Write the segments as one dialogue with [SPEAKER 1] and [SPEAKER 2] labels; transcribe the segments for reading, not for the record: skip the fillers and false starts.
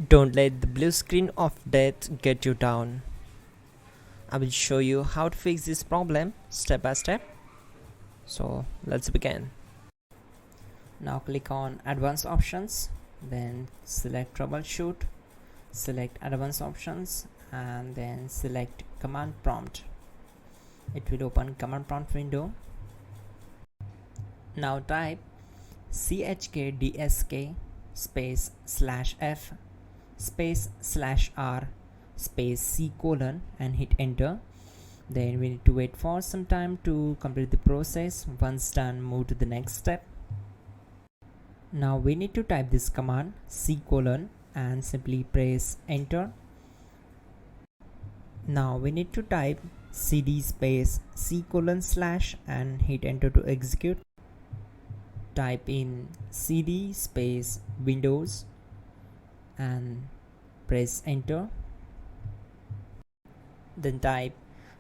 [SPEAKER 1] Don't let the blue screen of death get you down. I will show you how to fix this problem step by step. So let's begin. Now click on Advanced Options, then select Troubleshoot, select Advanced Options, and then select Command Prompt. It will open Command Prompt window. Now type chkdsk space /f space /r space c : and hit enter. Then we need to wait for some time to complete the process. Once done, move to the next step. Now we need to type this command c : and simply press enter. Now we need to type cd space c : / and hit enter to execute. Type in cd space windows and press enter. Then type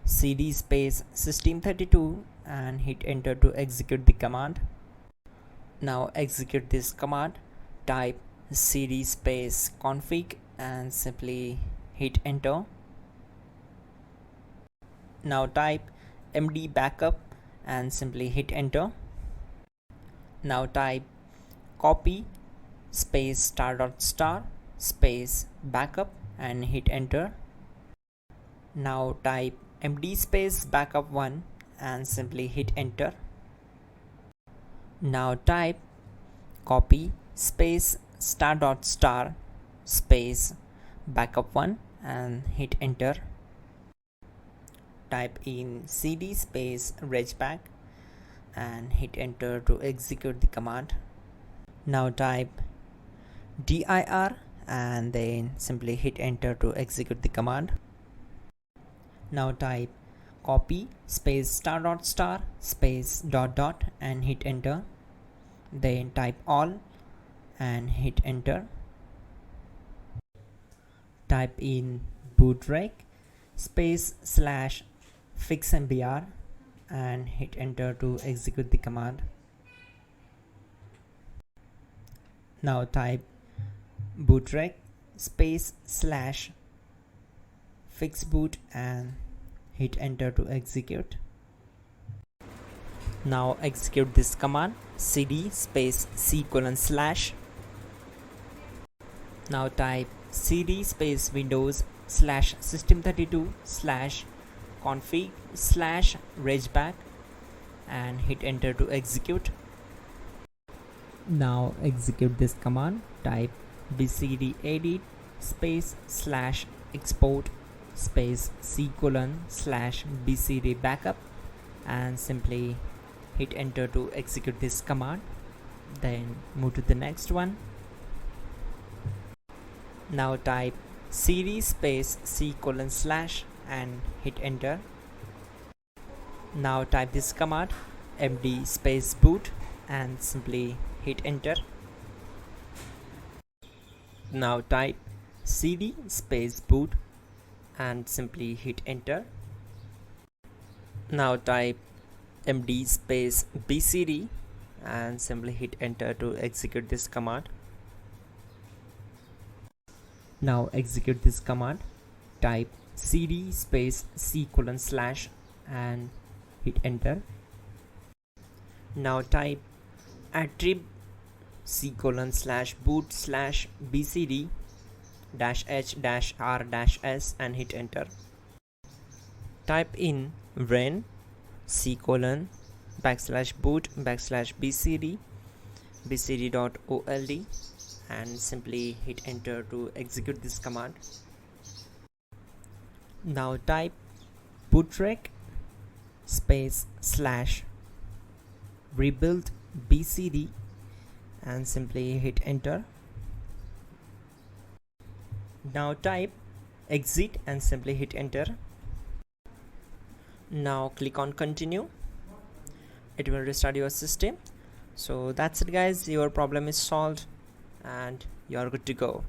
[SPEAKER 1] cd space system32 and hit enter to execute the command. Now execute this command. Type cd space config and simply hit enter. Now type md backup and simply hit enter. Now type copy space *.* space backup and hit enter. Now type md space backup1 and simply hit enter. Now type copy space *.* space backup1 and hit enter. Type in cd space regback and hit enter to execute the command. Now type dir and then simply hit enter to execute the command. Now type copy space *.* space .. and hit enter. Then type all and hit enter. Type in bootrec space /fixmbr and hit enter to execute the command. Now type bootrec space /fixboot and hit enter to execute. Now execute this command cd space c : /. Now type cd space windows /system32 /config /regback and hit enter to execute. Now execute this command. Type bcdedit space /export space c : /bcd backup and simply hit enter to execute this command. Then move to the next one. Now type cd space c : / and hit enter. Now type this command md space boot and simply hit enter. Now type cd space boot and simply hit enter. Now type md space bcd and simply hit enter to execute this command. Now execute this command. Type cd space c : / and hit enter. Now type attrib c : /boot /bcd -h -r -s and hit enter. Type in ren c : /boot /bcd bcd.old and simply hit enter to execute this command. Now type bootrec space /rebuildbcd and simply hit enter. Now type exit and simply hit enter. Now click on continue. It will restart your system. So that's it guys, your problem is solved and you're good to go.